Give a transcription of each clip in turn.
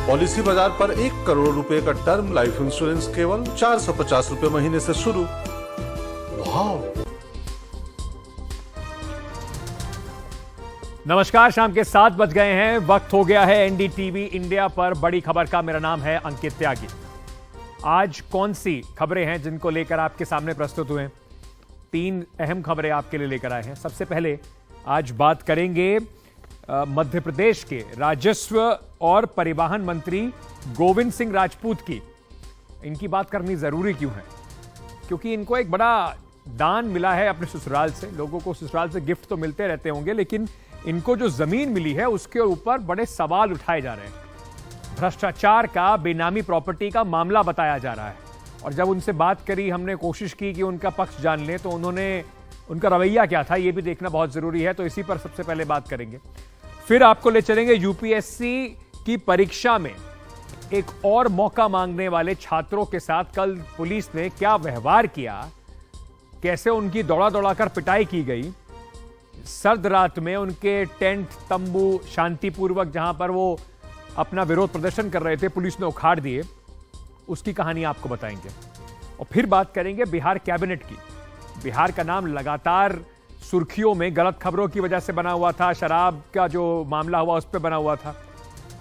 Policy बाजार पर 1 करोड़ रुपए का टर्म लाइफ इंश्योरेंस केवल 450 रुपए महीने से शुरू। वाह! नमस्कार, शाम के 7 बज गए हैं। वक्त हो गया है एनडीटीवी इंडिया पर बड़ी खबर का। मेरा नाम है अंकित त्यागी। आज कौन सी खबरें हैं जिनको लेकर आपके सामने प्रस्तुत हुए? 3 अहम खबरें आपके लिए लेकर आए हैं। सबसे पहले आज बात करेंगे मध्य प्रदेश के राजस्व और परिवहन मंत्री गोविंद सिंह राजपूत की। इनकी बात करनी जरूरी क्यों है? क्योंकि इनको एक बड़ा दान मिला है अपने ससुराल से। लोगों को ससुराल से गिफ्ट तो मिलते रहते होंगे, लेकिन इनको जो जमीन मिली है उसके ऊपर बड़े सवाल उठाए जा रहे हैं। भ्रष्टाचार का, बेनामी प्रॉपर्टी का मामला बताया जा रहा है। और जब उनसे बात करी, हमने कोशिश की कि उनका पक्ष जान लें, तो उनका रवैया क्या था ये भी देखना बहुत जरूरी है। तो इसी पर सबसे पहले बात करेंगे। फिर आपको ले चलेंगे यूपीएससी की परीक्षा में एक और मौका मांगने वाले छात्रों के साथ कल पुलिस ने क्या व्यवहार किया, कैसे उनकी दौड़ा दौड़ाकर पिटाई की गई, सर्द रात में उनके टेंट, तंबू शांतिपूर्वक जहां पर वो अपना विरोध प्रदर्शन कर रहे थे, पुलिस ने उखाड़ दिए। उसकी कहानी आपको बताएंगे। और फिर बात करेंगे बिहार कैबिनेट की। बिहार का नाम लगातार सुर्खियों में गलत खबरों की वजह से बना हुआ था। शराब का जो मामला हुआ उस पर बना हुआ था।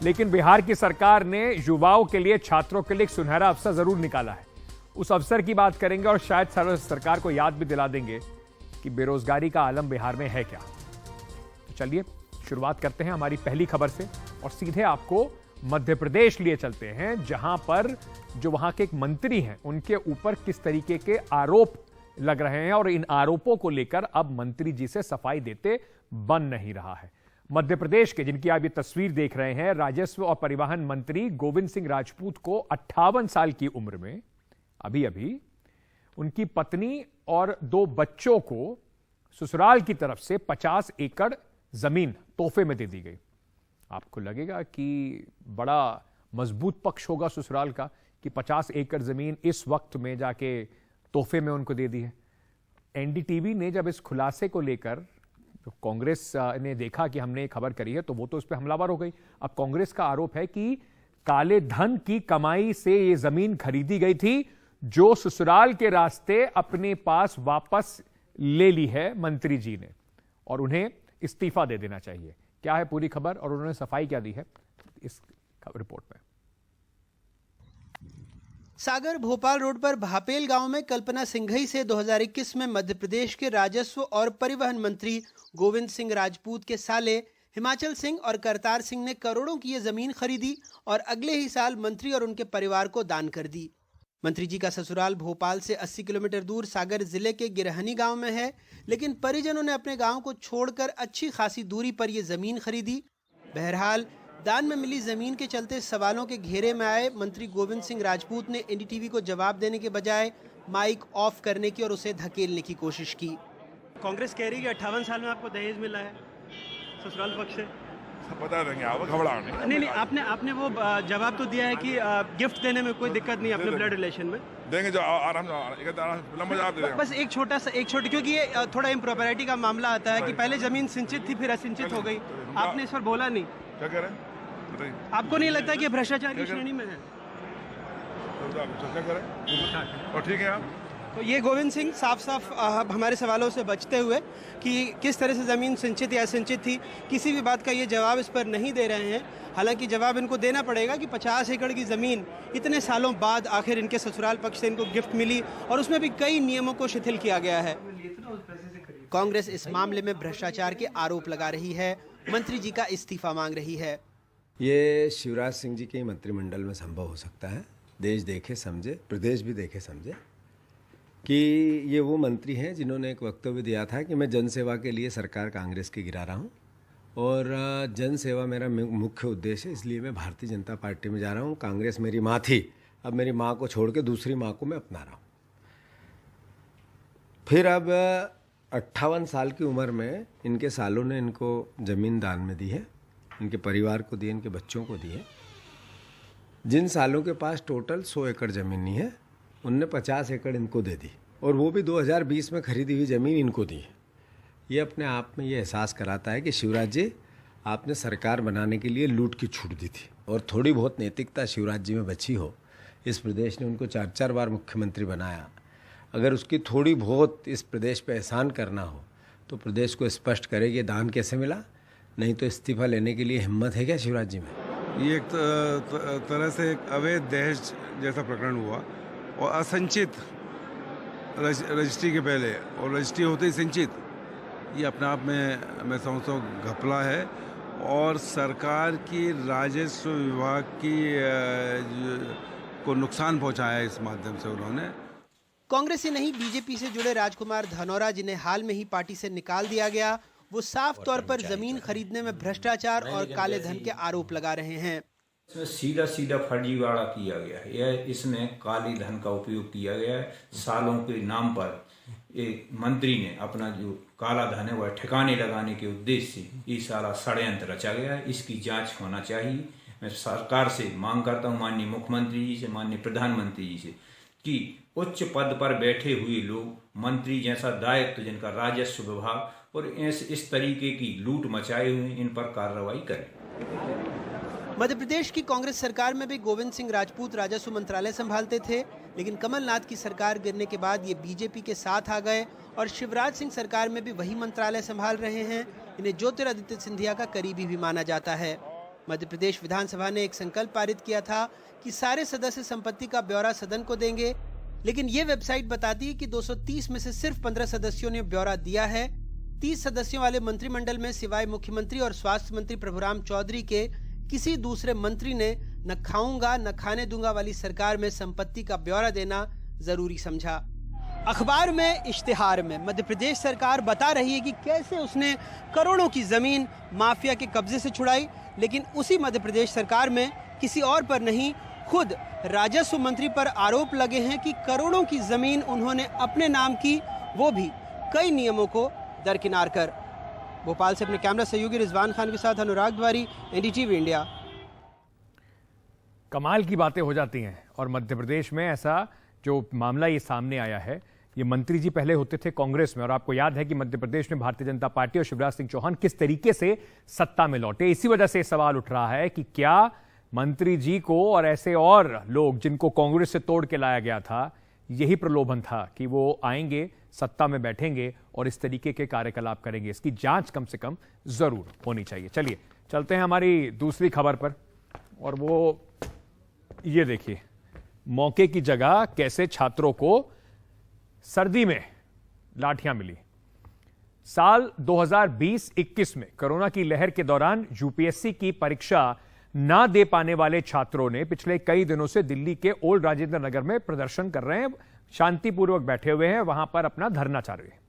लेकिन बिहार की सरकार ने युवाओं के लिए, छात्रों के लिए एक सुनहरा अवसर जरूर निकाला है। उस अवसर की बात करेंगे और शायद सरकार को याद भी दिला देंगे कि बेरोजगारी का आलम बिहार में है क्या। तो चलिए शुरुआत करते हैं हमारी पहली खबर से और सीधे आपको मध्य प्रदेश लिए चलते हैं, जहां पर जो वहां के एक मंत्री हैं उनके ऊपर किस तरीके के आरोप लग रहे हैं और इन आरोपों को लेकर अब मंत्री जी से सफाई देते बन नहीं रहा है। मध्य प्रदेश के, जिनकी आप ये तस्वीर देख रहे हैं, राजस्व और परिवहन मंत्री गोविंद सिंह राजपूत को 58 साल की उम्र में अभी उनकी पत्नी और 2 बच्चों को ससुराल की तरफ से 50 एकड़ जमीन तोहफे में दे दी गई। आपको लगेगा कि बड़ा मजबूत पक्ष होगा ससुराल का कि 50 एकड़ जमीन इस वक्त में जाके तोहफे में उनको दे दी है। एनडीटीवी ने जब इस खुलासे को लेकर कांग्रेस ने देखा कि हमने खबर करी है, तो वो तो उस पर हमलावर हो गई। अब कांग्रेस का आरोप है कि काले धन की कमाई से ये जमीन खरीदी गई थी, जो ससुराल के रास्ते अपने पास वापस ले ली है मंत्री जी ने, और उन्हें इस्तीफा दे देना चाहिए। क्या है पूरी खबर और उन्होंने सफाई क्या दी है, इस रिपोर्ट में। सागर भोपाल रोड पर भापेल गांव में कल्पना सिंघई से 2021 में मध्य प्रदेश के राजस्व और परिवहन मंत्री गोविंद सिंह राजपूत के साले हिमाचल सिंह और करतार सिंह ने करोड़ों की ये जमीन खरीदी और अगले ही साल मंत्री और उनके परिवार को दान कर दी। मंत्री जी का ससुराल भोपाल से 80 किलोमीटर दूर सागर जिले के गिरहनी गांव में है, लेकिन परिजनों ने अपने गांव को छोड़कर अच्छी खासी दूरी पर यह जमीन खरीदी। बहरहाल दान में मिली जमीन के चलते सवालों के घेरे में आए मंत्री गोविंद सिंह राजपूत ने एनडीटीवी को जवाब देने के बजाय माइक ऑफ करने की और उसे धकेलने की कोशिश की। कांग्रेस कह रही है कि 58 साल में आपको दहेज मिला है ससुराल पक्ष से। बता देंगे आप, घबराओ नहीं। नहीं, आपने वो जवाब तो दिया है कि गिफ्ट देने में कोई दिक्कत नहीं अपने ब्लड रिलेशन में। देंगे जो आराम लंबा जवाब दे देंगे। बस एक छोटी, क्योंकि ये थोड़ा इम्प्रॉपरिटी का मामला आता है कि पहले जमीन सिंचित थी फिर असिंचित हो गई। आपने इस पर बोला नहीं। क्या कह रहे हैं? आपको नहीं लगता कि भ्रष्टाचार की श्रेणी में है? क्या करें? और ठीक है आप। तो ये गोविंद सिंह साफ हमारे सवालों से बचते हुए कि किस तरह से ज़मीन सिंचित या असिंचित थी, किसी भी बात का ये जवाब इस पर नहीं दे रहे हैं। हालांकि जवाब इनको देना पड़ेगा कि 50 एकड़ की ज़मीन इतने सालों बाद आखिर इनके ससुराल पक्ष से इनको गिफ्ट मिली और उसमें भी कई नियमों को शिथिल किया गया है। कांग्रेस इस मामले में भ्रष्टाचार के आरोप लगा रही है, मंत्री जी का इस्तीफा मांग रही है। ये शिवराज सिंह जी के मंत्रिमंडल में संभव हो सकता है। देश देखे समझे, प्रदेश भी देखे समझे कि ये वो मंत्री हैं जिन्होंने एक वक्तव्य दिया था कि मैं जनसेवा के लिए सरकार कांग्रेस की गिरा रहा हूँ और जनसेवा मेरा मुख्य उद्देश्य है, इसलिए मैं भारतीय जनता पार्टी में जा रहा हूँ। कांग्रेस मेरी माँ थी, अब मेरी माँ को छोड़ के दूसरी माँ को मैं अपना रहा हूँ। फिर अब 58 साल की उम्र में इनके सालों ने इनको ज़मीन दान में दी है, इनके परिवार को दी है, इनके बच्चों को दी है। जिन सालों के पास टोटल 100 एकड़ ज़मीन नहीं है, उनने 50 एकड़ इनको दे दी और वो भी 2020 में खरीदी हुई ज़मीन इनको दी है। ये अपने आप में ये एहसास कराता है कि शिवराज जी, आपने सरकार बनाने के लिए लूट की छूट दी थी। और थोड़ी बहुत नैतिकता शिवराज जी में बची हो, इस प्रदेश ने उनको 4-4 बार मुख्यमंत्री बनाया, अगर उसकी थोड़ी बहुत इस प्रदेश पे एहसान करना हो तो प्रदेश को स्पष्ट करे कि दान कैसे मिला, नहीं तो इस्तीफा लेने के लिए हिम्मत है क्या शिवराज जी में? ये एक तरह से एक अवैध दहेज जैसा प्रकरण हुआ और असंचित रजिस्ट्री के पहले और रजिस्ट्री होते ही संचित, ये अपने आप में मैं समझता हूँ घपला है और सरकार की राजस्व विभाग की को नुकसान पहुंचाया इस माध्यम से उन्होंने। कांग्रेस ही नहीं, बीजेपी से जुड़े राजकुमार धनौरा, जिन्हें हाल में ही पार्टी से निकाल दिया गया, वो साफ तौर पर जमीन खरीदने में भ्रष्टाचार और काले धन के आरोप लगा रहे हैं। इसमें सीधा सीधा फर्जीवाड़ा किया गया है, यह इसमें काली धन का उपयोग किया गया है। सालों के नाम पर एक मंत्री ने अपना जो काला धन है वह ठिकाने लगाने के उद्देश्य से ये सारा षड्यंत्र रचा गया है। इसकी जांच होना चाहिए। मैं सरकार से मांग करता हूँ, माननीय मुख्यमंत्री जी से, माननीय प्रधानमंत्री जी से, कि उच्च पद पर बैठे हुए लोग, मंत्री जैसा दायित्व जिनका राजस्व विभाग, और इस तरीके की लूट मचाए हुए इन पर कार्रवाई करें। मध्य प्रदेश की कांग्रेस सरकार में भी गोविंद सिंह राजपूत राजस्व मंत्रालय संभालते थे, लेकिन कमलनाथ की सरकार गिरने के बाद ये बीजेपी के साथ आ गए और शिवराज सिंह सरकार में भी वही मंत्रालय संभाल रहे हैं। इन्हें ज्योतिरादित्य सिंधिया का करीबी भी माना जाता है। मध्य प्रदेश विधानसभा ने एक संकल्प पारित किया था कि सारे सदस्य संपत्ति का ब्यौरा सदन को देंगे, लेकिन ये वेबसाइट बताती है कि 230 में से सिर्फ 15 सदस्यों ने ब्यौरा दिया है। 30 सदस्यों वाले मंत्रिमंडल में सिवाय मुख्यमंत्री और स्वास्थ्य मंत्री प्रभुराम चौधरी के किसी दूसरे मंत्री ने न खाऊंगा न खाने दूंगा वाली सरकार में संपत्ति का ब्यौरा देना जरूरी समझा। अखबार में, इश्तिहार में मध्य प्रदेश सरकार बता रही है कि कैसे उसने करोड़ों की जमीन माफिया के कब्जे से छुड़ाई, लेकिन उसी मध्य प्रदेश सरकार में किसी और पर नहीं, खुद राजस्व मंत्री पर आरोप लगे हैं कि करोड़ों की जमीन उन्होंने अपने नाम की, वो भी कई नियमों को दरकिनार कर। भोपाल से अपने कैमरा सहयोगी रिजवान खान के साथ अनुराग द्वारी, एनडीटीवी इंडिया। कमाल की बातें हो जाती हैं और मध्य प्रदेश में ऐसा जो मामला ये सामने आया है, ये मंत्री जी पहले होते थे कांग्रेस में, और आपको याद है कि मध्य प्रदेश में भारतीय जनता पार्टी और शिवराज सिंह चौहान किस तरीके से सत्ता में लौटे। इसी वजह से सवाल उठ रहा है कि क्या मंत्री जी को और ऐसे और लोग जिनको कांग्रेस से तोड़ के लाया गया था, यही प्रलोभन था कि वो आएंगे, सत्ता में बैठेंगे और इस तरीके के कार्यकलाप करेंगे। इसकी जांच कम से कम जरूर होनी चाहिए। चलिए चलते हैं हमारी दूसरी खबर पर, और वो ये देखिए, मौके की जगह कैसे छात्रों को सर्दी में लाठियां मिली। साल 2020-21 में कोरोना की लहर के दौरान यूपीएससी की परीक्षा ना दे पाने वाले छात्रों ने पिछले कई दिनों से दिल्ली के ओल्ड राजेंद्र नगर में प्रदर्शन कर रहे हैं, शांतिपूर्वक बैठे हुए हैं, वहां पर अपना धरना चालू है।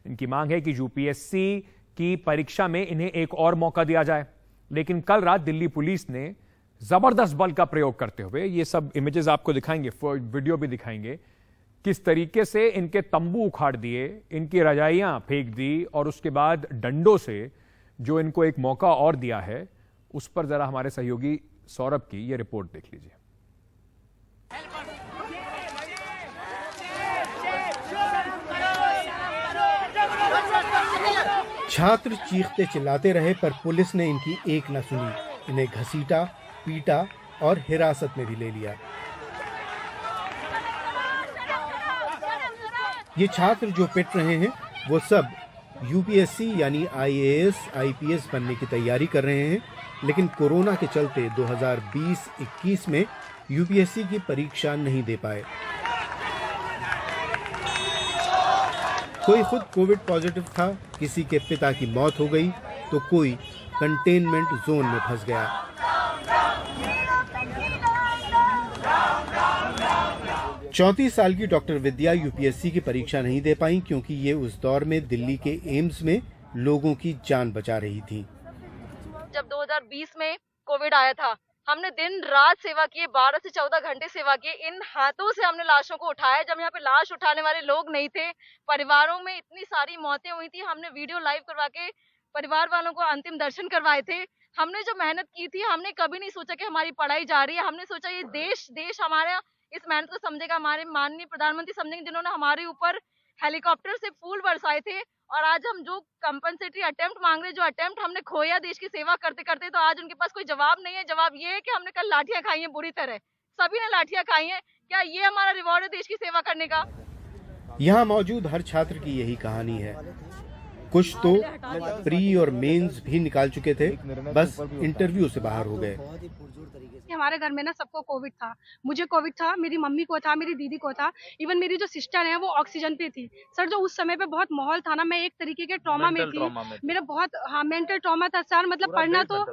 इनकी मांग है कि यूपीएससी की परीक्षा में इन्हें एक और मौका दिया जाए। लेकिन कल रात दिल्ली पुलिस ने जबरदस्त बल का प्रयोग करते हुए, ये सब इमेजेस आपको दिखाएंगे, वीडियो भी दिखाएंगे, किस तरीके से इनके तंबू उखाड़ दिए, इनकी रजाइयां फेंक दी और उसके बाद डंडों से जो इनको एक मौका और दिया है, उस पर जरा हमारे सहयोगी सौरभ की ये रिपोर्ट देख लीजिए। छात्र चीखते चिल्लाते रहे पर पुलिस ने इनकी एक न सुनी। इन्हें घसीटा, पीटा और हिरासत में भी ले लिया। ये छात्र जो पिट रहे हैं वो सब यूपीएससी यानी आईएएस, आईपीएस बनने की तैयारी कर रहे हैं, लेकिन कोरोना के चलते 2020-21 में यूपीएससी की परीक्षा नहीं दे पाए। कोई खुद कोविड पॉजिटिव था, किसी के पिता की मौत हो गई, तो कोई कंटेनमेंट जोन में फंस गया। चौंतीस साल की डॉक्टर विद्या यूपीएससी की परीक्षा नहीं दे पाई क्योंकि ये उस दौर में दिल्ली के एम्स में लोगों की जान बचा रही थी। जब 2020 में कोविड आया था, हमने दिन रात सेवा की, 12 से 14 घंटे सेवा की। इन हाथों से हमने लाशों को उठाया। जब यहाँ पे लाश उठाने वाले लोग नहीं थे, परिवारों में इतनी सारी मौतें हुई थी, हमने वीडियो लाइव करवा के परिवार वालों को अंतिम दर्शन करवाए थे। हमने जो मेहनत की थी, हमने कभी नहीं सोचा कि हमारी पढ़ाई जा रही है। हमने सोचा ये देश हमारा इस मेहनत को समझेगा, हमारे माननीय प्रधानमंत्री समझेंगे, जिन्होंने हमारे ऊपर हेलीकॉप्टर से फूल बरसाए थे और आज हम जो कंपनसेटरी अटेम्प्ट मांग रहे, जो अटेम्प्ट हमने खोया देश की सेवा करते करते, तो आज उनके पास कोई जवाब नहीं है। जवाब ये है कि हमने कल लाठियां खाई हैं बुरी तरह, सभी ने लाठियां खाई हैं। क्या ये हमारा रिवॉर्ड है देश की सेवा करने का? यहाँ मौजूद हर छात्र की यही कहानी है। कुछ तो प्री और मेंस भी निकाल चुके थे, बस इंटरव्यू से बाहर हो गए। हमारे घर में ना सबको कोविड था, मुझे कोविड था, मेरी मम्मी को था, मेरी दीदी को था, इवन मेरी जो सिस्टर है वो ऑक्सीजन पे थी। सर जो उस समय पे बहुत माहौल था ना, मैं एक तरीके के ट्रॉमा में थी, मेरा बहुत मेंटल ट्रॉमा था सर। मतलब पढ़ना तो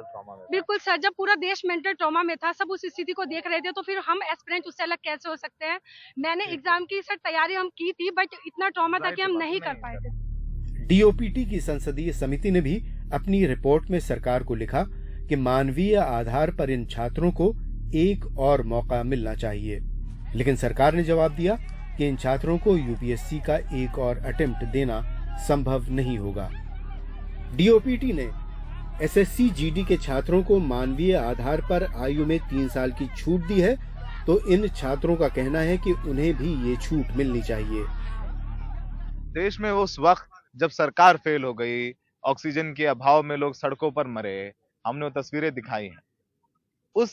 बिल्कुल सर, जब पूरा देश मेंटल ट्रॉमा में था, सब उस स्थिति को देख रहे थे, तो फिर हम एस्पिरेंट उससे अलग कैसे हो सकते हैं। मैंने एग्जाम की सर तैयारी हम की थी, बट इतना ट्रॉमा था कि हम नहीं कर पाए थे। डीओपीटी की संसदीय समिति ने भी अपनी रिपोर्ट में सरकार को लिखा कि मानवीय आधार पर इन छात्रों को एक और मौका मिलना चाहिए, लेकिन सरकार ने जवाब दिया कि इन छात्रों को यूपीएससी का एक और अटेम्प्ट देना संभव नहीं होगा। डीओपीटी ने एसएससी जीडी के छात्रों को मानवीय आधार पर आयु में 3 साल की छूट दी है, तो इन छात्रों का कहना है कि उन्हें भी ये छूट मिलनी चाहिए। देश में उस वक्त जब सरकार फेल हो गई, ऑक्सीजन के अभाव में लोग सड़कों पर मरे, हमने वो तस्वीरें दिखाई हैं। उस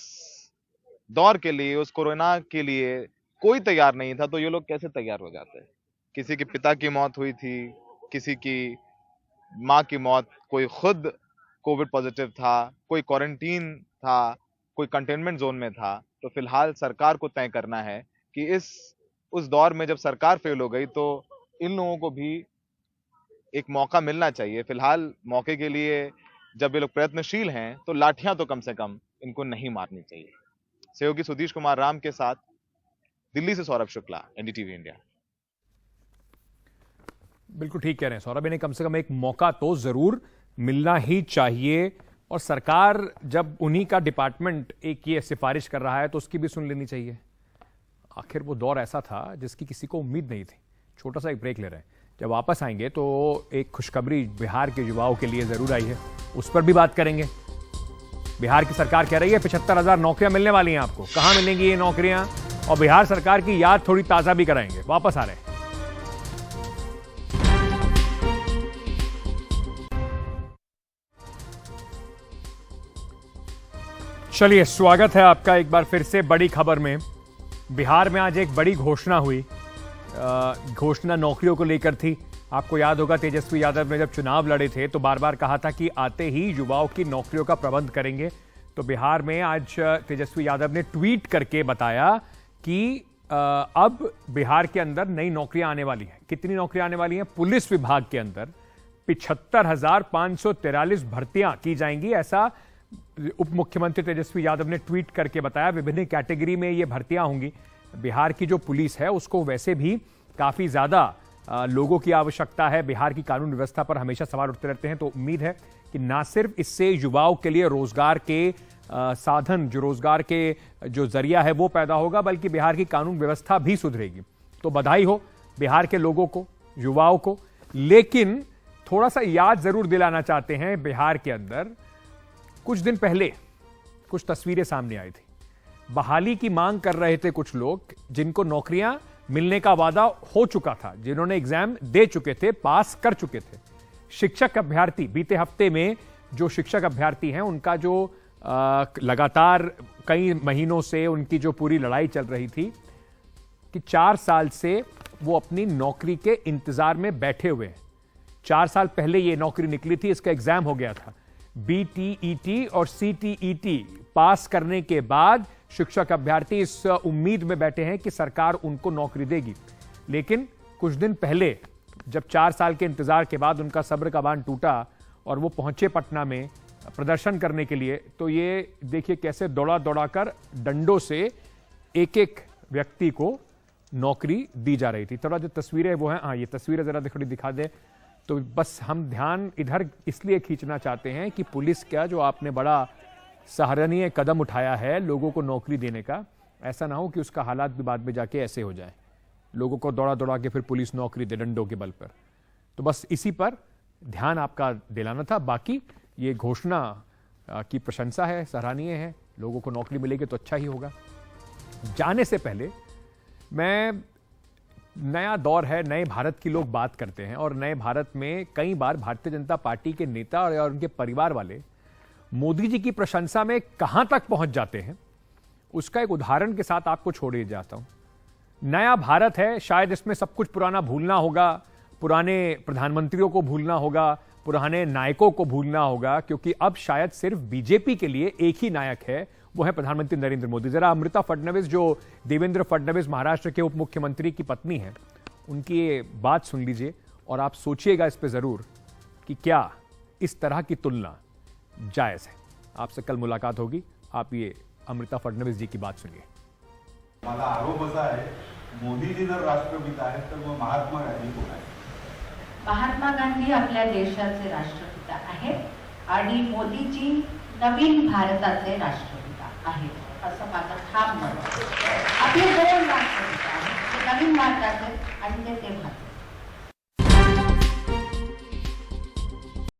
दौर के लिए, उस कोरोना के लिए कोई तैयार नहीं था, तो ये लोग कैसे तैयार हो जाते हैं? किसी के पिता की मौत हुई थी, किसी की माँ की मौत, कोई खुद कोविड पॉजिटिव था, कोई क्वारंटीन था, कोई कंटेनमेंट जोन में था। तो फिलहाल सरकार को तय करना है कि उस दौर में जब सरकार फेल हो गई, तो इन लोगों को भी एक मौका मिलना चाहिए। फिलहाल मौके के लिए जब ये लोग प्रयत्नशील हैं, तो लाठियां तो कम से कम इनको नहीं मारनी चाहिए। सहयोगी सुधीश कुमार राम के साथ दिल्ली से सौरभ शुक्ला, एनडीटीवी इंडिया। बिल्कुल ठीक कह रहे हैं सौरभ, इन्हें कम से कम एक मौका तो जरूर मिलना ही चाहिए। और सरकार जब उन्हीं का डिपार्टमेंट एक ये सिफारिश कर रहा है, तो उसकी भी सुन लेनी चाहिए। आखिर वो दौर ऐसा था जिसकी किसी को उम्मीद नहीं थी। छोटा सा एक ब्रेक ले रहे हैं, जब वापस आएंगे तो एक खुशखबरी बिहार के युवाओं के लिए जरूर आई है, उस पर भी बात करेंगे। बिहार की सरकार कह रही है 75,000 नौकरियां मिलने वाली हैं आपको। कहां मिलेंगी ये नौकरियां, और बिहार सरकार की याद थोड़ी ताजा भी कराएंगे। वापस आ रहे हैं। चलिए, स्वागत है आपका एक बार फिर से बड़ी खबर में। बिहार में आज एक बड़ी घोषणा हुई। घोषणा नौकरियों को लेकर थी। आपको याद होगा तेजस्वी यादव ने जब चुनाव लड़े थे तो बार बार कहा था कि आते ही युवाओं की नौकरियों का प्रबंध करेंगे। तो बिहार में आज तेजस्वी यादव ने ट्वीट करके बताया कि अब बिहार के अंदर नई नौकरियां आने वाली हैं। कितनी नौकरियां आने वाली हैं? पुलिस विभाग के अंदर 75,543 भर्तियां की जाएंगी, ऐसा उप मुख्यमंत्री तेजस्वी यादव ने ट्वीट करके बताया। विभिन्न कैटेगरी में ये भर्तियां होंगी। बिहार की जो पुलिस है उसको वैसे भी काफी ज्यादा लोगों की आवश्यकता है। बिहार की कानून व्यवस्था पर हमेशा सवाल उठते रहते हैं, तो उम्मीद है कि ना सिर्फ इससे युवाओं के लिए रोजगार के साधन, जो रोजगार के जो जरिया है वो पैदा होगा, बल्कि बिहार की कानून व्यवस्था भी सुधरेगी। तो बधाई हो बिहार के लोगों को, युवाओं को। लेकिन थोड़ा सा याद जरूर दिलाना चाहते हैं, बिहार के अंदर कुछ दिन पहले कुछ तस्वीरें सामने आई थी। बहाली की मांग कर रहे थे कुछ लोग, जिनको नौकरियां मिलने का वादा हो चुका था, जिन्होंने एग्जाम दे चुके थे, पास कर चुके थे। शिक्षक अभ्यर्थी, बीते हफ्ते में जो शिक्षक अभ्यर्थी हैं उनका जो लगातार कई महीनों से उनकी जो पूरी लड़ाई चल रही थी कि 4 साल से वो अपनी नौकरी के इंतजार में बैठे हुए हैं। 4 साल पहले ये नौकरी निकली थी, इसका एग्जाम हो गया था। बीटीईटी और सीटीईटी पास करने के बाद शिक्षक अभ्यर्थी इस उम्मीद में बैठे हैं कि सरकार उनको नौकरी देगी। लेकिन कुछ दिन पहले जब 4 साल के इंतजार के बाद उनका सब्र का बांध टूटा और वो पहुंचे पटना में प्रदर्शन करने के लिए, तो ये देखिए कैसे दौड़ा दौड़ाकर डंडों से एक एक व्यक्ति को नौकरी दी जा रही थी। थोड़ा जो तस्वीरें वो हैं, हाँ ये तस्वीरें जरा थोड़ी दिखा दे। तो बस हम ध्यान इधर इसलिए खींचना चाहते हैं कि पुलिस का जो आपने बड़ा सराहनीय कदम उठाया है लोगों को नौकरी देने का, ऐसा ना हो कि उसका हालात भी बाद में जाके ऐसे हो जाए, लोगों को दौड़ा दौड़ा के फिर पुलिस नौकरी दे डंडों के बल पर। तो बस इसी पर ध्यान आपका दिलाना था। बाकी ये घोषणा की प्रशंसा है, सराहनीय है। लोगों को नौकरी मिलेगी तो अच्छा ही होगा। जाने से पहले मैं नया दौर है, नए भारत की लोग बात करते हैं और नए भारत में कई बार भारतीय जनता पार्टी के नेता और उनके परिवार वाले मोदी जी की प्रशंसा में कहां तक पहुंच जाते हैं, उसका एक उदाहरण के साथ आपको छोड़े जाता हूं। नया भारत है, शायद इसमें सब कुछ पुराना भूलना होगा, पुराने प्रधानमंत्रियों को भूलना होगा, पुराने नायकों को भूलना होगा, क्योंकि अब शायद सिर्फ बीजेपी के लिए एक ही नायक है, वो है प्रधानमंत्री नरेंद्र मोदी। जरा अमृता फडणवीस, जो देवेंद्र फडणवीस महाराष्ट्र के उप मुख्यमंत्री की पत्नी है, उनकी ये बात सुन लीजिए और आप सोचिएगा इस पे जरूर कि क्या इस तरह की तुलना जायज है। आपसे कल मुलाकात होगी, आप ये अमृता फडणवीस जी की बात सुनिए। माझा आरोप असा आहे, मोदी जी जर राष्ट्रपिता आहेत तर मग महात्मा गांधी कोण आहेत? महात्मा गांधी आपल्या देशाचे राष्ट्रपिता आहेत आणि मोदीजी नवीन भारताचे राष्ट्रपिता आहेत असं माझं ठाम मत आहे। आपले दोन राष्ट्रपिता आहेत, ते नवीन भारताचे आणि ते भारत।